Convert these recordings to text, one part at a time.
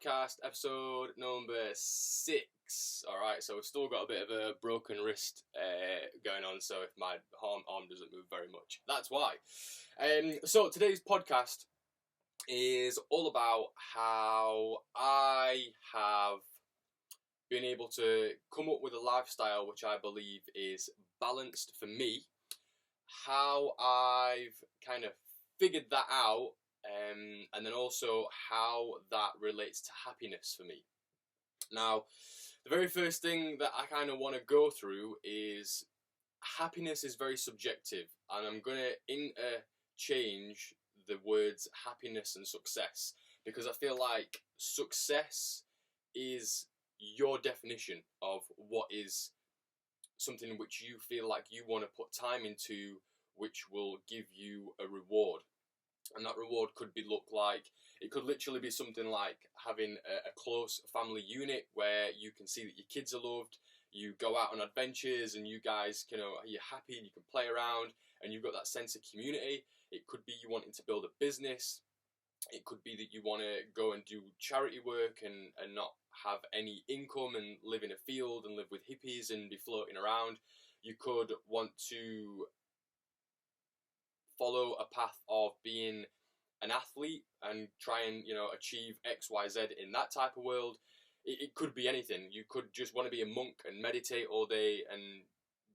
podcast, episode number 6. Alright, so we've still got a bit of a broken wrist going on, so if my arm doesn't move very much, that's why. So today's podcast is all about how I have been able to come up with a lifestyle which I believe is balanced for me, how I've kind of figured that out, and then also how that relates to happiness for me. Now, the very first thing that I kind of want to go through is happiness is very subjective, and I'm going to interchange the words happiness and success, because I feel like success is your definition of what is something which you feel like you want to put time into, which will give you a reward. And that reward could it could literally be something like having a close family unit where you can see that your kids are loved, you go out on adventures and you guys, you're happy and you can play around and you've got that sense of community. It could be you wanting to build a business. It could be that you want to go and do charity work and not have any income and live in a field and live with hippies and be floating around. You could want to follow a path of being an athlete and try and achieve XYZ in that type of world. It could be anything. You could just want to be a monk and meditate all day and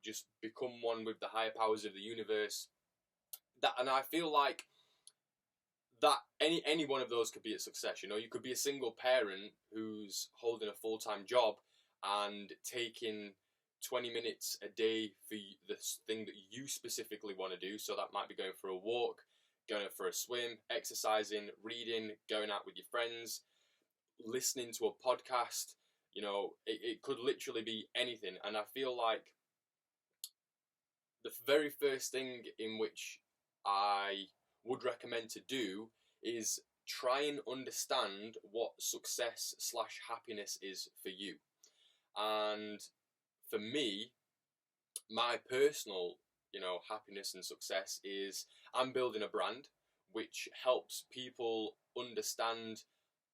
just become one with the higher powers of the universe. And I feel like that any one of those could be a success. You could be a single parent who's holding a full-time job and taking 20 minutes a day for the thing that you specifically want to do. So that might be going for a walk, going for a swim, exercising, reading, going out with your friends, listening to a podcast. It could literally be anything. And I feel like the very first thing in which I would recommend to do is try and understand what success / happiness is for you. And for me, my personal, happiness and success is I'm building a brand which helps people understand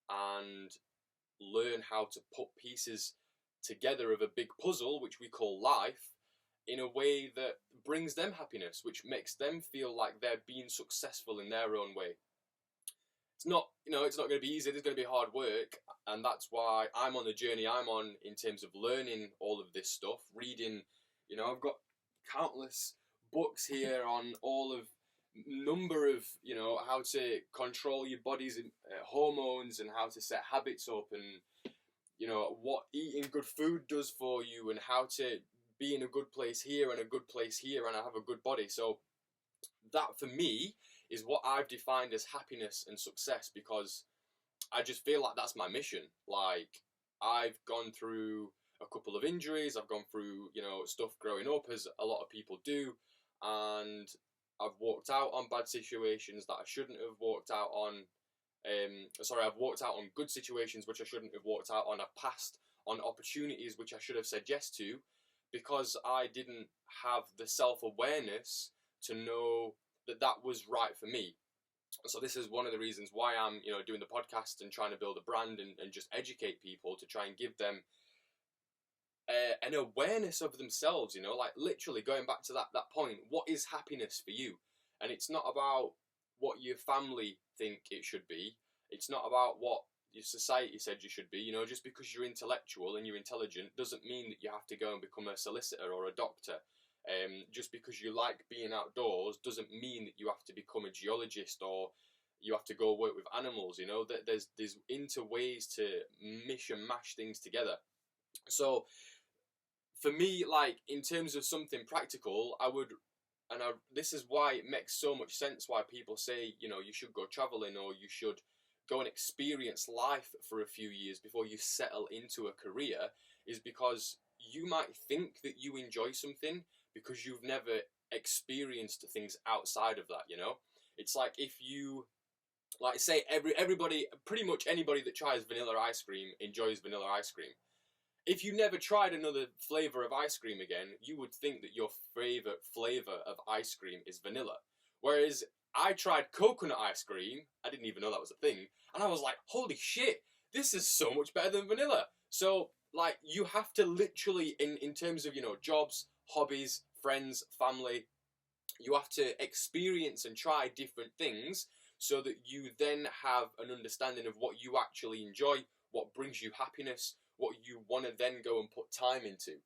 and learn how to put pieces together of a big puzzle, which we call life, in a way that brings them happiness, which makes them feel like they're being successful in their own way. It's not going to be easy. There's going to be hard work, and that's why I'm on the journey I'm on in terms of learning all of this stuff, reading. I've got countless books here on all of number of how to control your body's hormones and how to set habits up, and what eating good food does for you, and how to be in a good place here and a good place here and I have a good body. So that for me is what I've defined as happiness and success, because I just feel like that's my mission. Like, I've gone through a couple of injuries, I've gone through stuff growing up, as a lot of people do, and I've walked out on bad situations that I shouldn't have walked out on. I've walked out on good situations which I shouldn't have walked out on. I've passed on opportunities which I should have said yes to, because I didn't have the self-awareness to know that that was right for me. So this is one of the reasons why I'm doing the podcast and trying to build a brand and just educate people to try and give them an awareness of themselves, like literally going back to that point. What is happiness for you? And it's not about what your family think it should be. It's not about what your society said you should be. Just because you're intellectual and you're intelligent doesn't mean that you have to go and become a solicitor or a doctor. Just because you like being outdoors doesn't mean that you have to become a geologist or you have to go work with animals. There's ways to mish and mash things together. So for me, like, in terms of something practical, this is why it makes so much sense why people say, you should go traveling, or you should go and experience life for a few years before you settle into a career, is because you might think that you enjoy something because you've never experienced things outside of that. It's like if you, like, say everybody, pretty much anybody that tries vanilla ice cream enjoys vanilla ice cream. If you never tried another flavour of ice cream again, you would think that your favourite flavour of ice cream is vanilla. Whereas I tried coconut ice cream, I didn't even know that was a thing, and I was like, holy shit, this this is so much better than vanilla. So, like, you have to literally, in terms of, jobs, hobbies, friends, family, you have to experience and try different things so that you then have an understanding of what you actually enjoy, what brings you happiness, what you want to then go and put time into.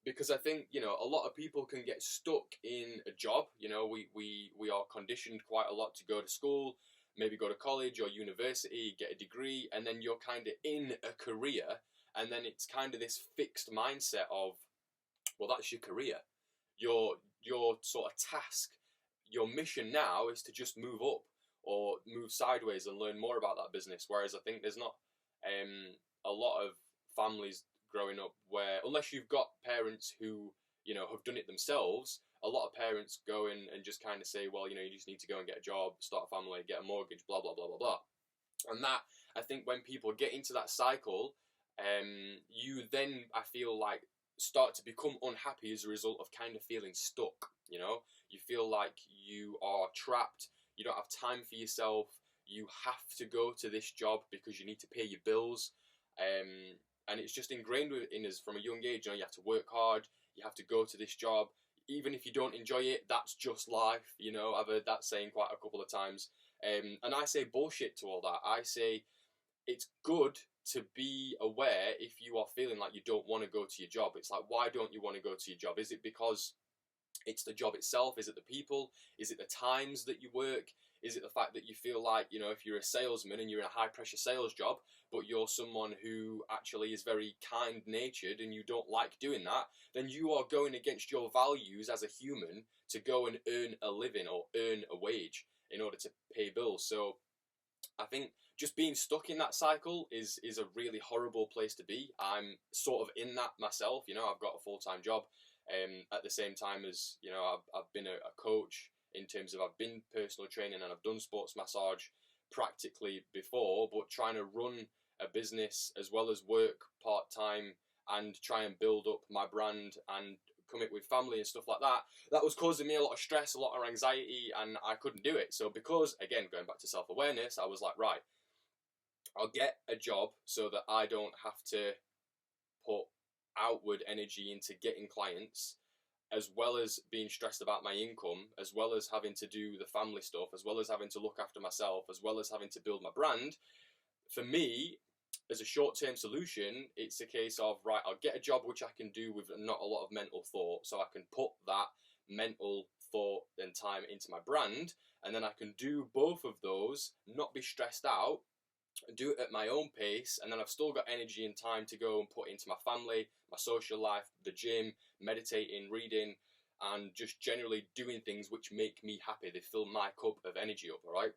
Because I think, a lot of people can get stuck in a job. We are conditioned quite a lot to go to school, maybe go to college or university, get a degree, and then you're kind of in a career, and then it's kind of this fixed mindset of, well, that's your career. Your sort of task, your mission now is to just move up or move sideways and learn more about that business. Whereas I think there's not a lot of families growing up where, unless you've got parents who have done it themselves, a lot of parents go in and just kind of say, well, you just need to go and get a job, start a family, get a mortgage, blah blah blah blah blah. And that, I think, when people get into that cycle, you then, I feel like, start to become unhappy as a result of kind of feeling stuck. You feel like you are trapped, you don't have time for yourself, you have to go to this job because you need to pay your bills, and it's just ingrained in us from a young age. You have to work hard, you have to go to this job, even if you don't enjoy it, that's just life. I've heard that saying quite a couple of times, and I say bullshit to all that. I say it's good to be aware if you are feeling like you don't want to go to your job. It's like, why don't you want to go to your job? Is it because it's the job itself? Is it the people? Is it the times that you work? Is it the fact that you feel like, if you're a salesman and you're in a high pressure sales job, but you're someone who actually is very kind natured and you don't like doing that, then you are going against your values as a human to go and earn a living or earn a wage in order to pay bills. So I think just being stuck in that cycle is a really horrible place to be. I'm sort of in that myself. I've got a full-time job, at the same time as, I've been a coach, in terms of I've been personal training and I've done sports massage practically before, but trying to run a business as well as work part-time and try and build up my brand and commit with family and stuff like that was causing me a lot of stress, a lot of anxiety, and I couldn't do it. So because, again, going back to self-awareness, I was like, right, I'll get a job so that I don't have to put outward energy into getting clients, as well as being stressed about my income, as well as having to do the family stuff, as well as having to look after myself, as well as having to build my brand. For me, as a short-term solution, it's a case of, right, I'll get a job which I can do with not a lot of mental thought, so I can put that mental thought and time into my brand, and then I can do both of those, not be stressed out, do it at my own pace, and then I've still got energy and time to go and put into my family, my social life, the gym, meditating, reading, and just generally doing things which make me happy. They fill my cup of energy up, all right?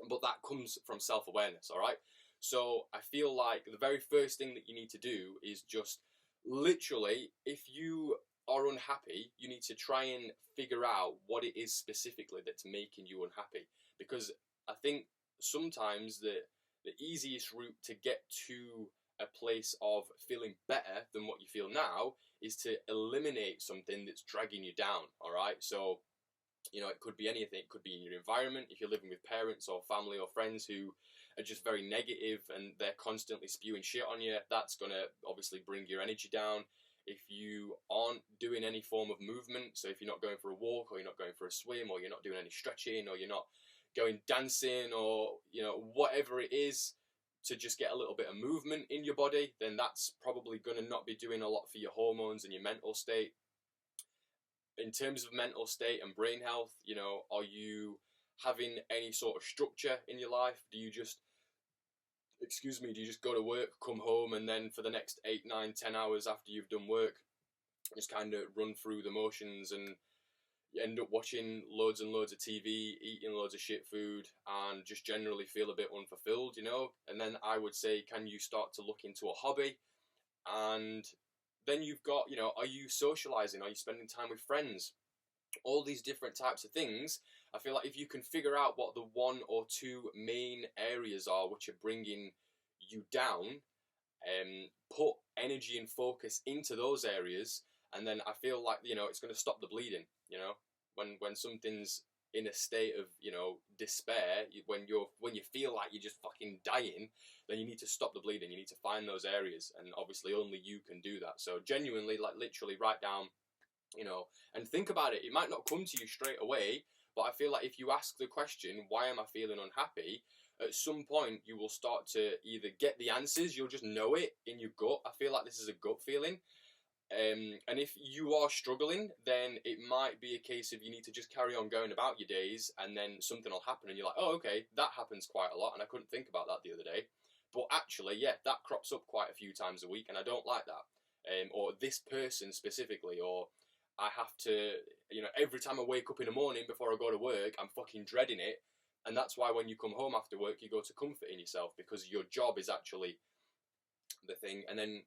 But that comes from self-awareness, all right? So I feel like the very first thing that you need to do is just literally, if you are unhappy, you need to try and figure out what it is specifically that's making you unhappy. Because I think sometimes the easiest route to get to a place of feeling better than what you feel now is to eliminate something that's dragging you down, all right? So, it could be anything. It could be in your environment. If you're living with parents or family or friends who are just very negative and they're constantly spewing shit on you, that's going to obviously bring your energy down. If you aren't doing any form of movement, so if you're not going for a walk, or you're not going for a swim, or you're not doing any stretching, or you're not going dancing, or whatever it is, to just get a little bit of movement in your body, then that's probably going to not be doing a lot for your hormones and your mental state. In terms of mental state and brain health, are you having any sort of structure in your life? Do you just go to work, come home, and then for the next 8, 9, 10 hours after you've done work, just kind of run through the motions and you end up watching loads and loads of TV, eating loads of shit food, and just generally feel a bit unfulfilled, And then I would say, can you start to look into a hobby? And then you've got, are you socializing? Are you spending time with friends? All these different types of things. I feel like if you can figure out what the 1 or 2 main areas are which are bringing you down, put energy and focus into those areas, and then I feel like, it's going to stop the bleeding, when something's in a state of, you know, despair, when you feel like you're just fucking dying, then you need to stop the bleeding. You need to find those areas, and obviously only you can do that. So genuinely, like, literally write down, you know, and think about it. It might not come to you straight away, but I feel like if you ask the question, why am I feeling unhappy, at some point you will start to either get the answers, you'll just know it in your gut. I feel like this is a gut feeling. And if you are struggling, then it might be a case of you need to just carry on going about your days, and then something will happen and you're like, oh, okay, that happens quite a lot, and I couldn't think about that the other day. But actually, yeah, that crops up quite a few times a week, and I don't like that. Or this person specifically, or I have to, you know, every time I wake up in the morning before I go to work, I'm fucking dreading it. And that's why when you come home after work, you go to comfort in yourself, because your job is actually the thing. And then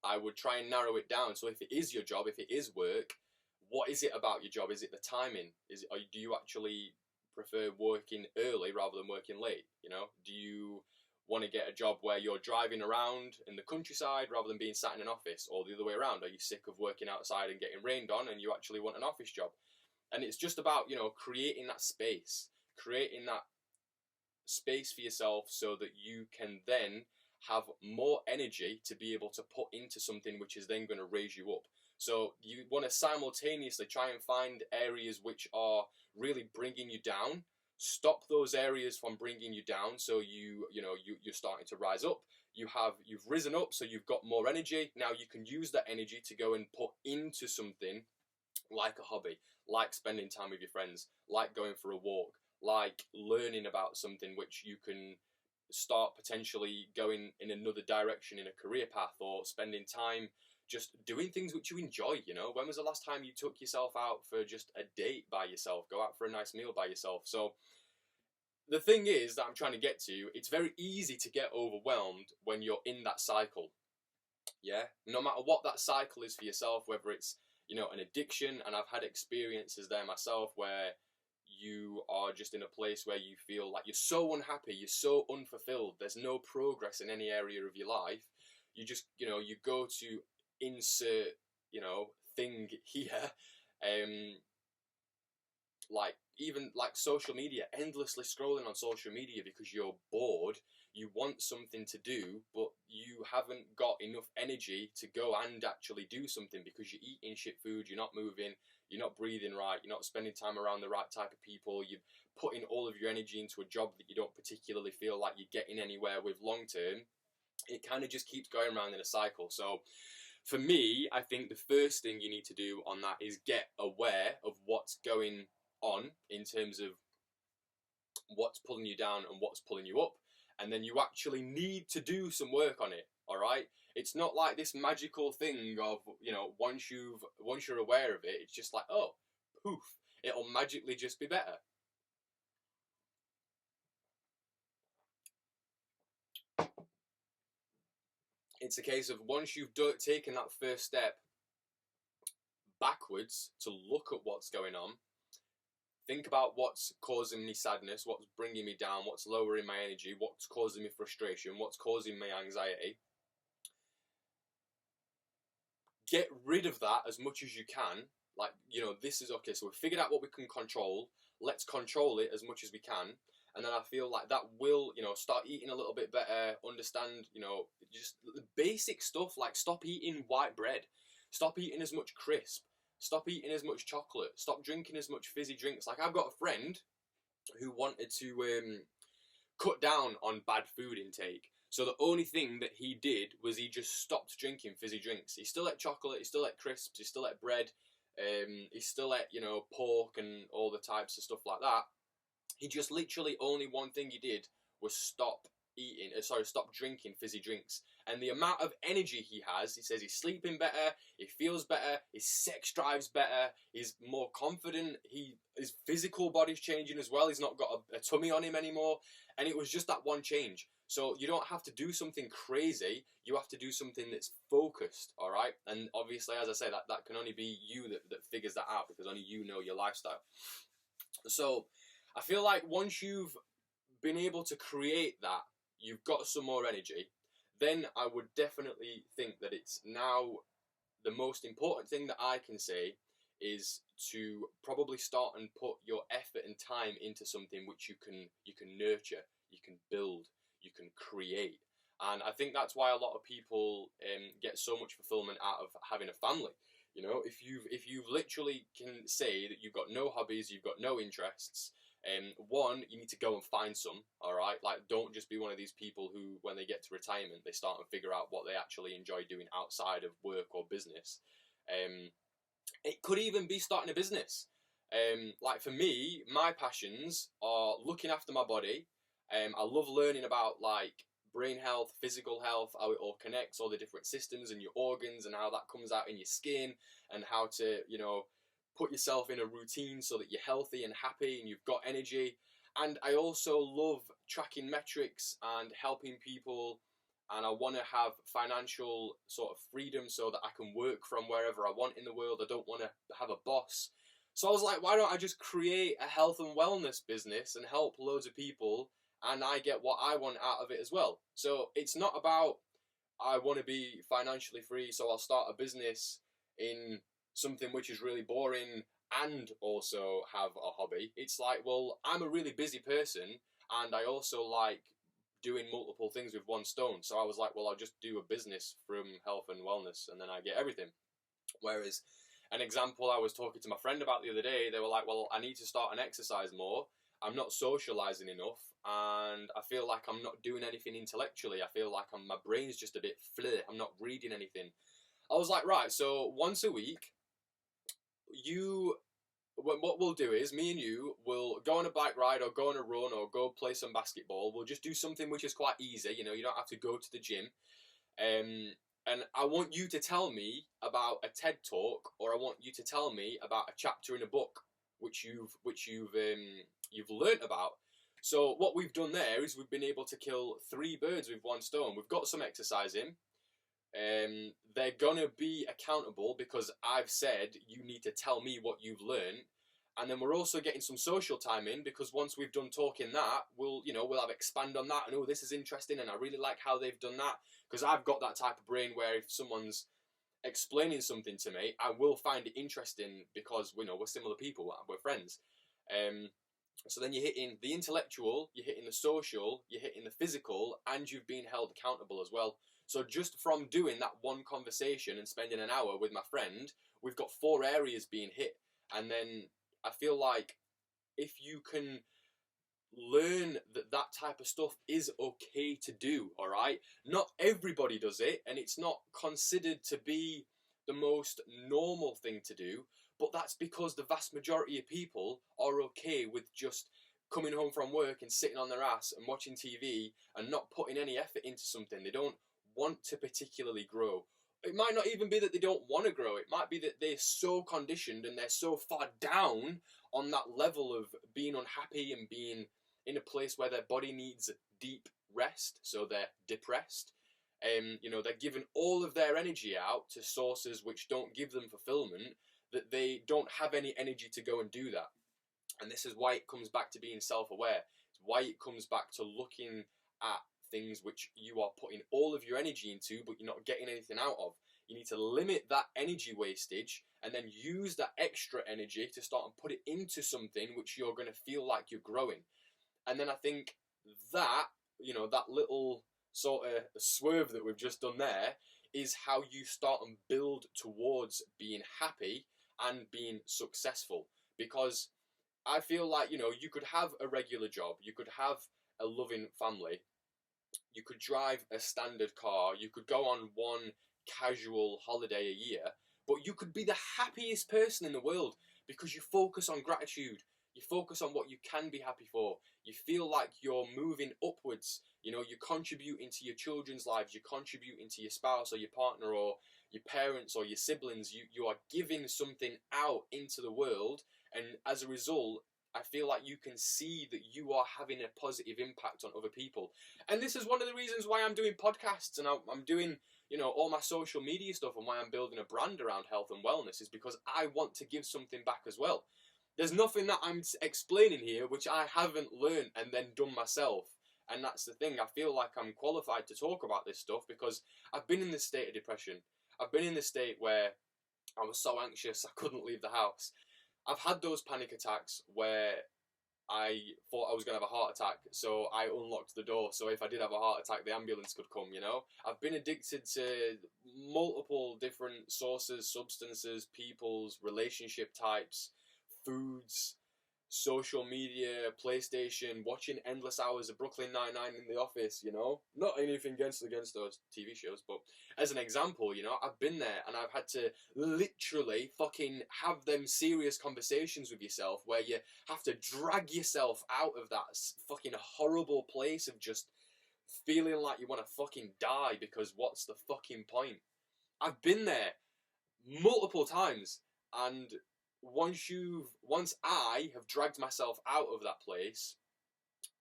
I would try and narrow it down. So if it is your job, if it is work, what is it about your job? Is it the timing? Do you actually prefer working early rather than working late? You know, do you want to get a job where you're driving around in the countryside rather than being sat in an office, or the other way around? Are you sick of working outside and getting rained on and you actually want an office job? And it's just about, you know, creating that space for yourself so that you can then have more energy to be able to put into something which is then going to raise you up. So you want to simultaneously try and find areas which are really bringing you down. Stop those areas from bringing you down, so you're starting to rise up. You've risen up, so you've got more energy. Now you can use that energy to go and put into something like a hobby, like spending time with your friends, like going for a walk, like learning about something which you can start potentially going in another direction in a career path, or spending time just doing things which you enjoy. You know, when was the last time you took yourself out for just a date by yourself, go out for a nice meal by yourself? So the thing is that I'm trying to get to, it's very easy to get overwhelmed when you're in that cycle. Yeah, no matter what that cycle is for yourself, whether it's, you know, an addiction, and I've had experiences there myself where you are just in a place where you feel like you're so unhappy, you're so unfulfilled, there's no progress in any area of your life. You just, you know, you go to insert, you know, thing here, like even like social media, endlessly scrolling on social media because you're bored. You want something to do, but you haven't got enough energy to go and actually do something because you're eating shit food, you're not moving, you're not breathing right, you're not spending time around the right type of people, you're putting all of your energy into a job that you don't particularly feel like you're getting anywhere with long term. It kind of just keeps going around in a cycle. So for me, I think the first thing you need to do on that is get aware of what's going on in terms of what's pulling you down and what's pulling you up. And then you actually need to do some work on it. All right, it's not like this magical thing of, you know, once you're aware of it, it's just like, oh, poof, it'll magically just be better. It's a case of once you've taken that first step backwards to look at what's going on, think about what's causing me sadness, what's bringing me down, what's lowering my energy, what's causing me frustration, what's causing me anxiety. Get rid of that as much as you can. Like, you know, this is okay, so we've figured out what we can control. Let's control it as much as we can. And then I feel like that will, you know, start eating a little bit better, understand, you know, just the basic stuff, like stop eating white bread, stop eating as much crisp, stop eating as much chocolate, stop drinking as much fizzy drinks. Like, I've got a friend who wanted to cut down on bad food intake. So the only thing that he did was he just stopped drinking fizzy drinks. He still ate chocolate, he still ate crisps, he still ate bread, he still ate, you know, pork and all the types of stuff like that. He just literally only one thing he did was stop drinking fizzy drinks. And the amount of energy he has, he says he's sleeping better, he feels better, his sex drive's better, he's more confident, his physical body's changing as well, he's not got a tummy on him anymore. And it was just that one change. So you don't have to do something crazy, you have to do something that's focused, all right? And obviously, as I say, that can only be you that figures that out, because only you know your lifestyle. So I feel like once you've been able to create that, you've got some more energy, then I would definitely think that it's now the most important thing that I can say is to probably start and put your effort and time into something which you can nurture, you can build, you can create. And I think that's why a lot of people get so much fulfillment out of having a family. You know, if you've literally can say that you've got no hobbies, you've got no interests, one, you need to go and find some. All right, like don't just be one of these people who, when they get to retirement, they start and figure out what they actually enjoy doing outside of work or business. It could even be starting a business. Like for me, my passions are looking after my body. I love learning about like brain health, physical health, how it all connects, all the different systems and your organs, and how that comes out in your skin, and how to, you know, put yourself in a routine so that you're healthy and happy and you've got energy. And I also love tracking metrics and helping people, and I want to have financial sort of freedom so that I can work from wherever I want in the world. I don't want to have a boss. So I was like, why don't I just create a health and wellness business and help loads of people, and I get what I want out of it as well. So it's not about I want to be financially free, so I'll start a business in something which is really boring and also have a hobby. It's like, well, I'm a really busy person and I also like doing multiple things with one stone. So I was like, well, I'll just do a business from health and wellness and then I get everything. Whereas an example I was talking to my friend about the other day, they were like, well, I need to start and exercise more. I'm not socializing enough and I feel like I'm not doing anything intellectually. I feel like my brain's just a bit flare. I'm not reading anything. I was like, right, so once a week, what we'll do is me and you will go on a bike ride or go on a run or go play some basketball. We'll just do something which is quite easy. You know, you don't have to go to the gym. And I want you to tell me about a TED talk, or I want you to tell me about a chapter in a book which you've learnt about. So what we've done there is we've been able to kill 3 birds with one stone. We've got some exercise in. They're gonna be accountable because I've said you need to tell me what you've learned, and then we're also getting some social time in because once we've done talking that, we'll have expand on that and, oh, this is interesting and I really like how they've done that, because I've got that type of brain where if someone's explaining something to me, I will find it interesting because we're similar people, we're friends. So then you're hitting the intellectual, you're hitting the social, you're hitting the physical, and you've been held accountable as well. So just from doing that one conversation and spending an hour with my friend, we've got 4 areas being hit. And then I feel like if you can learn that type of stuff is okay to do, all right? Not everybody does it, and it's not considered to be the most normal thing to do, but that's because the vast majority of people are okay with just coming home from work and sitting on their ass and watching TV and not putting any effort into something. They don't want to particularly grow. It might not even be that they don't want to grow. It might be that they're so conditioned and they're so far down on that level of being unhappy and being in a place where their body needs deep rest, so they're depressed. They're giving all of their energy out to sources which don't give them fulfillment, that they don't have any energy to go and do that. And this is why it comes back to being self-aware. It's why it comes back to looking at things which you are putting all of your energy into but you're not getting anything out of. You need to limit that energy wastage and then use that extra energy to start and put it into something which you're going to feel like you're growing. And then I think that, that little sort of swerve that we've just done there is how you start and build towards being happy and being successful. Because I feel like, you could have a regular job, you could have a loving family, you could drive a standard car, you could go on one casual holiday a year, but you could be the happiest person in the world because you focus on gratitude. You focus on what you can be happy for. You feel like you're moving upwards. You're contributing to your children's lives. You're contributing to your spouse or your partner or your parents or your siblings. You are giving something out into the world. And as a result, I feel like you can see that you are having a positive impact on other people. And this is one of the reasons why I'm doing podcasts and I'm doing, all my social media stuff, and why I'm building a brand around health and wellness, is because I want to give something back as well. There's nothing that I'm explaining here which I haven't learned and then done myself. And that's the thing. I feel like I'm qualified to talk about this stuff because I've been in this state of depression. I've been in this state where I was so anxious I couldn't leave the house. I've had those panic attacks where I thought I was going to have a heart attack, so I unlocked the door, so if I did have a heart attack, the ambulance could come, you know? I've been addicted to multiple different sources, substances, peoples, relationship types, foods, social media, PlayStation, watching endless hours of Brooklyn Nine-Nine in the office, you know? Not anything against those TV shows, but as an example, you know, I've been there and I've had to literally fucking have them serious conversations with yourself where you have to drag yourself out of that fucking horrible place of just feeling like you want to fucking die because what's the fucking point? I've been there multiple times, and once I have dragged myself out of that place,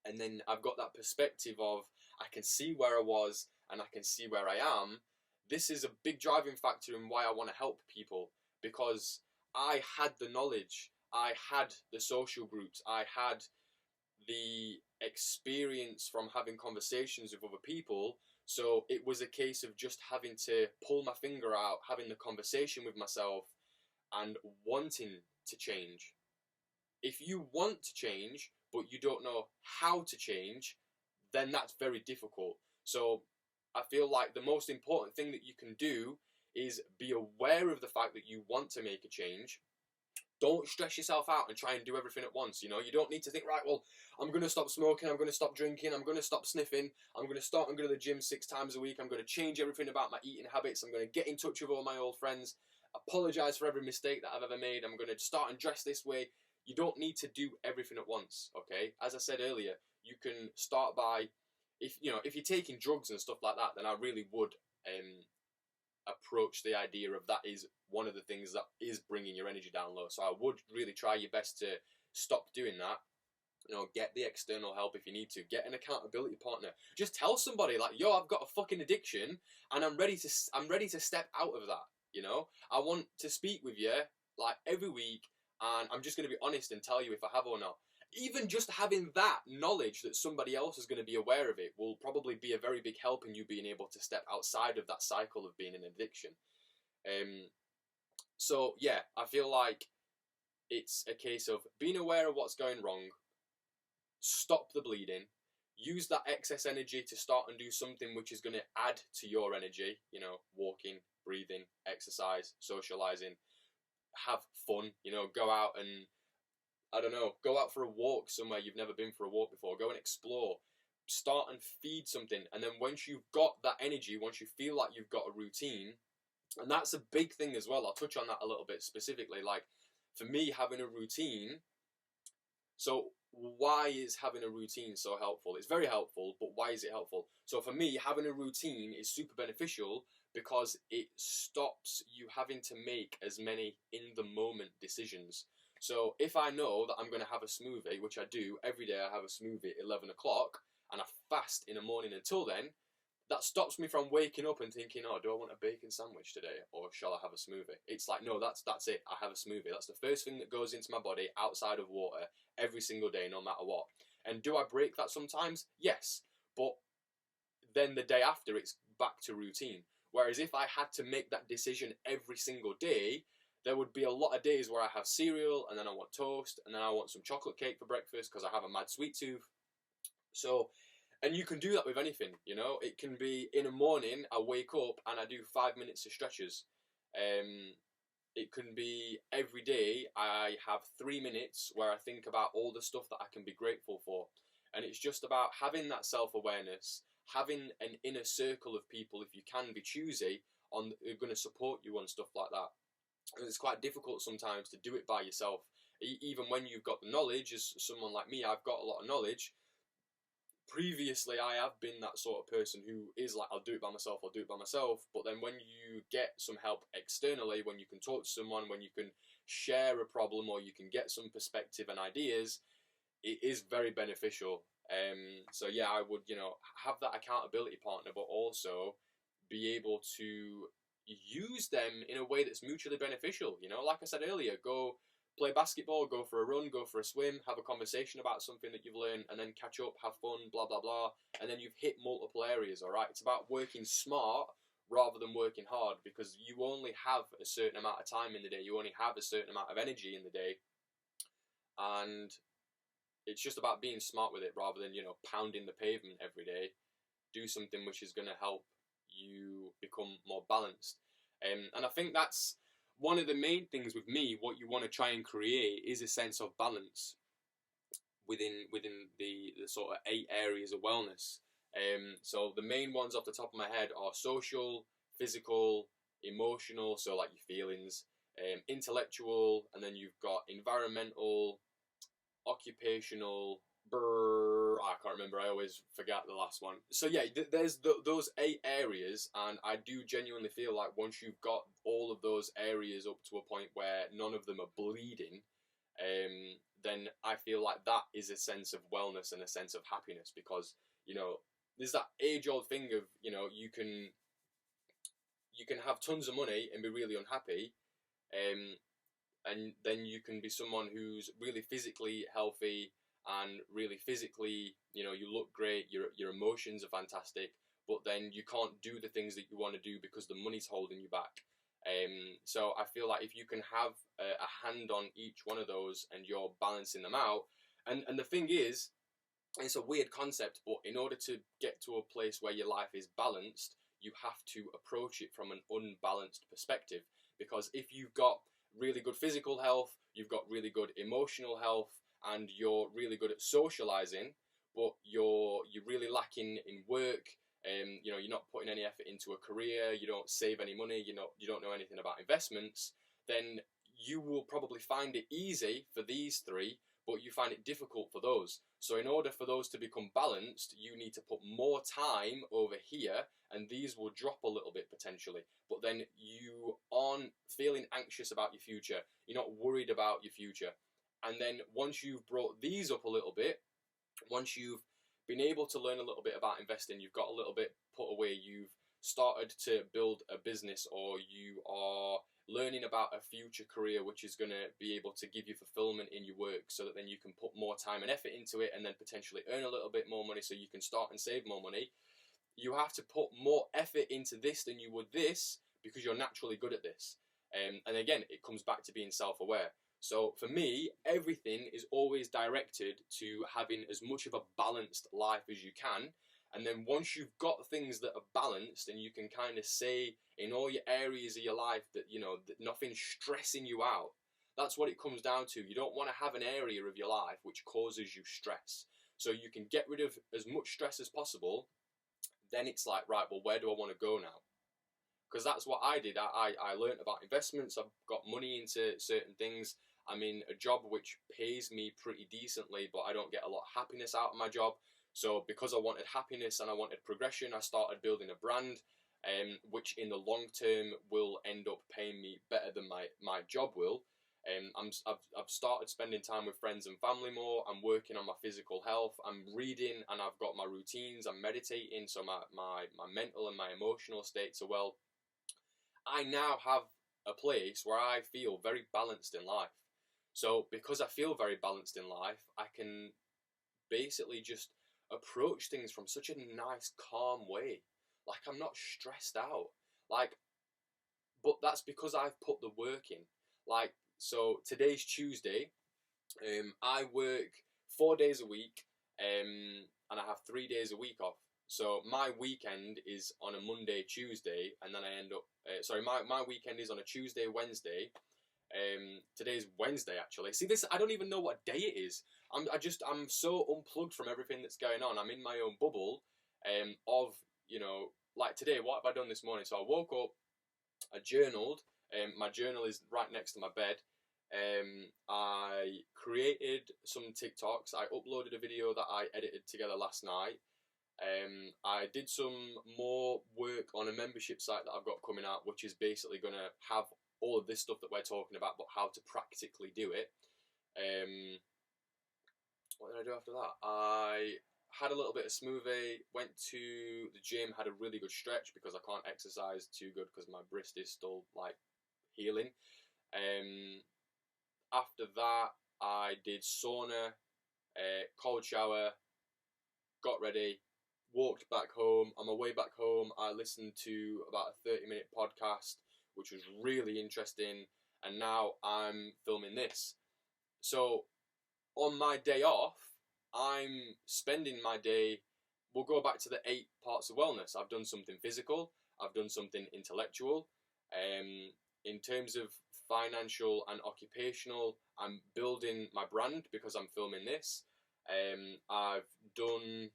and then I've got that perspective of I can see where I was and I can see where I am. This is a big driving factor in why I want to help people, because I had the knowledge, I had the social groups, I had the experience from having conversations with other people. So it was a case of just having to pull my finger out, having the conversation with myself, and wanting to change. If you want to change, but you don't know how to change, then that's very difficult. So I feel like the most important thing that you can do is be aware of the fact that you want to make a change. Don't stress yourself out and try and do everything at once. You know, you don't need to think, right, well, I'm going to stop smoking, I'm going to stop drinking, I'm going to stop sniffing, I'm going to go to the gym 6 times a week, I'm going to change everything about my eating habits, I'm going to get in touch with all my old friends, apologise for every mistake that I've ever made, I'm going to start and dress this way. You don't need to do everything at once, okay? As I said earlier, you can start by, if you're taking drugs and stuff like that, then I really would approach the idea of that is one of the things that is bringing your energy down low. So I would really try your best to stop doing that. You know, get the external help if you need to. Get an accountability partner. Just tell somebody like, yo, I've got a fucking addiction and I'm ready to step out of that. You know, I want to speak with you like every week, and I'm just going to be honest and tell you if I have or not. Even just having that knowledge that somebody else is going to be aware of it will probably be a very big help in you being able to step outside of that cycle of being an addiction. So yeah, I feel like it's a case of being aware of what's going wrong, stop the bleeding, use that excess energy to start and do something which is going to add to your energy, you know, walking, breathing, exercise, socializing, have fun, you know, go out and, I don't know, go out for a walk somewhere you've never been for a walk before, go and explore, start and feed something. And then once you've got that energy, once you feel like you've got a routine, and that's a big thing as well, I'll touch on that a little bit specifically, like for me having a routine. So why is having a routine so helpful? It's very helpful, but why is it helpful? So for me, having a routine is super beneficial because it stops you having to make as many in the moment decisions. So if I know that I'm going to have a smoothie, which I do every day, I have a smoothie at 11 o'clock and I fast in the morning until then, that stops me from waking up and thinking, oh, do I want a bacon sandwich today or shall I have a smoothie? It's like, no, that's it. I have a smoothie. That's the first thing that goes into my body outside of water every single day, no matter what. And do I break that sometimes? Yes. But then the day after, it's back to routine. Whereas if I had to make that decision every single day, there would be a lot of days where I have cereal and then I want toast and then I want some chocolate cake for breakfast because I have a mad sweet tooth. So, and you can do that with anything, you know. It can be in the morning, I wake up and I do 5 minutes of stretches. It can be every day I have 3 minutes where I think about all the stuff that I can be grateful for. And it's just about having that self-awareness, having an inner circle of people, if you can be choosy, who are going to support you on stuff like that. And it's quite difficult sometimes to do it by yourself. Even when you've got the knowledge, as someone like me, I've got a lot of knowledge. Previously, I have been that sort of person who is like, I'll do it by myself, but then when you get some help externally, when you can talk to someone, when you can share a problem or you can get some perspective and ideas, it is very beneficial. So yeah, I would, have that accountability partner, but also be able to use them in a way that's mutually beneficial. Like I said earlier, go play basketball, go for a run, go for a swim, have a conversation about something that you've learned, and then catch up, have fun, blah, blah, blah. And then you've hit multiple areas, all right? It's about working smart rather than working hard, because you only have a certain amount of time in the day, you only have a certain amount of energy in the day, and it's just about being smart with it rather than, pounding the pavement every day. Do something which is going to help you become more balanced. And I think that's one of the main things with me. What you want to try and create is a sense of balance within the sort of 8 areas of wellness. So the main ones off the top of my head are social, physical, emotional, so like your feelings, intellectual, and then you've got environmental, occupational, I can't remember, I always forget the last one. So yeah, there's those 8 areas, and I do genuinely feel like once you've got all of those areas up to a point where none of them are bleeding, then I feel like that is a sense of wellness and a sense of happiness, because, there's that age-old thing of, you can have tons of money and be really unhappy, and then you can be someone who's really physically healthy and really physically, you look great, your emotions are fantastic, but then you can't do the things that you want to do because the money's holding you back. So I feel like if you can have a hand on each one of those and you're balancing them out, and the thing is, it's a weird concept, but in order to get to a place where your life is balanced, you have to approach it from an unbalanced perspective. Because if you've got really good physical health, you've got really good emotional health, and you're really good at socializing, but you're really lacking in work, you're not putting any effort into a career, you don't save any money, you don't know anything about investments, then you will probably find it easy for these 3, but you find it difficult for those. So in order for those to become balanced, you need to put more time over here, and these will drop a little bit potentially. But then you aren't feeling anxious about your future. You're not worried about your future. And then once you've brought these up a little bit, once you've been able to learn a little bit about investing, you've got a little bit put away, you've started to build a business, or you are learning about a future career which is going to be able to give you fulfillment in your work, so that then you can put more time and effort into it, and then potentially earn a little bit more money so you can start and save more money. You have to put more effort into this than you would this, because you're naturally good at this. And again, it comes back to being self-aware. So for me, everything is always directed to having as much of a balanced life as you can. And then once you've got things that are balanced, and you can kind of say in all your areas of your life that, that nothing's stressing you out, that's what it comes down to. You don't want to have an area of your life which causes you stress. So you can get rid of as much stress as possible. Then it's like, right, well, where do I want to go now? Because that's what I did. I learned about investments. I've got money into certain things. I'm in a job which pays me pretty decently, but I don't get a lot of happiness out of my job. So because I wanted happiness and I wanted progression, I started building a brand, which in the long term will end up paying me better than my job will. I've started spending time with friends and family more. I'm working on my physical health. I'm reading, and I've got my routines. I'm meditating, so my mental and my emotional states are well. I now have a place where I feel very balanced in life. So because I feel very balanced in life, I can basically just approach things from such a nice, calm way. Like, I'm not stressed out. But that's because I've put the work in. So today's Tuesday. I work 4 days a week, and I have 3 days a week off. So my weekend is on a Monday, Tuesday, and then I end up. My weekend is on a Tuesday, Wednesday. Today's Wednesday, actually. See, this, I don't even know what day it is. I'm so unplugged from everything that's going on. I'm in my own bubble, of, like today, what have I done this morning? So I woke up, I journaled. My journal is right next to my bed. I created some TikToks. I uploaded a video that I edited together last night. I did some more work on a membership site that I've got coming out, which is basically going to have all of this stuff that we're talking about, but how to practically do it. What did I do after that? I had a little bit of smoothie, went to the gym, had a really good stretch because I can't exercise too good because my wrist is still healing. After that, I did sauna, cold shower, got ready, walked back home. On my way back home, I listened to about a 30-minute podcast, which was really interesting. And now I'm filming this. So on my day off, I'm spending my day. We'll go back to the 8 parts of wellness. I've done something physical. I've done something intellectual. In terms of financial and occupational, I'm building my brand because I'm filming this. I've done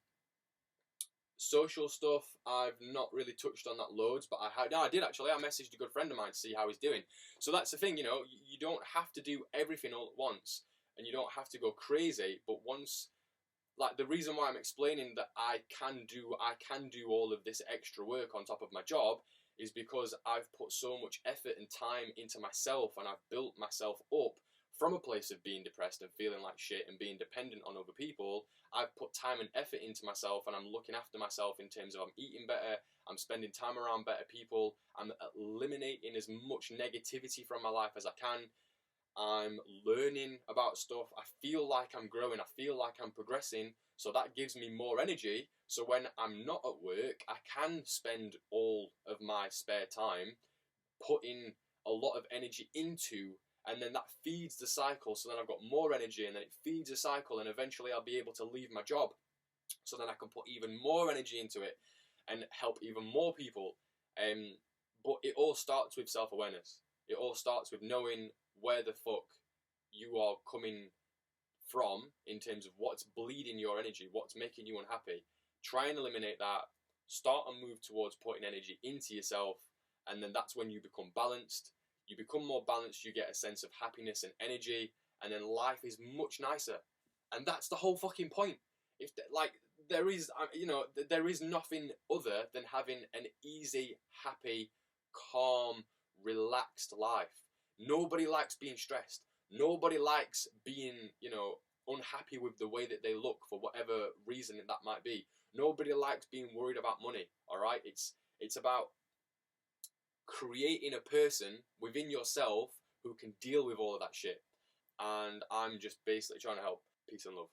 social stuff. I've not really touched on that loads, but I did actually. I messaged a good friend of mine to see how he's doing. So that's the thing, you know, you don't have to do everything all at once, and you don't have to go crazy. But once, like, the reason why I'm explaining that I can do all of this extra work on top of my job is because I've put so much effort and time into myself, and I've built myself up from a place of being depressed and feeling like shit and being dependent on other people. I've put time and effort into myself, and I'm looking after myself in terms of I'm eating better, I'm spending time around better people, I'm eliminating as much negativity from my life as I can. I'm learning about stuff. I feel like I'm growing. I feel like I'm progressing. So that gives me more energy. So when I'm not at work, I can spend all of my spare time putting a lot of energy into, and then that feeds the cycle. So then I've got more energy, and then it feeds a cycle, and eventually I'll be able to leave my job. So then I can put even more energy into it and help even more people. But it all starts with self-awareness. It all starts with knowing where the fuck you are coming from in terms of what's bleeding your energy, what's making you unhappy. Try and eliminate that. Start and move towards putting energy into yourself, and then that's when you become balanced. You become more balanced, you get a sense of happiness and energy, and then life is much nicer. And that's the whole fucking point. If there is nothing other than having an easy, happy, calm, relaxed life. Nobody likes being stressed. Nobody likes being, unhappy with the way that they look for whatever reason that might be. Nobody likes being worried about money, all right? It's about creating a person within yourself who can deal with all of that shit. And I'm just basically trying to help. Peace and love.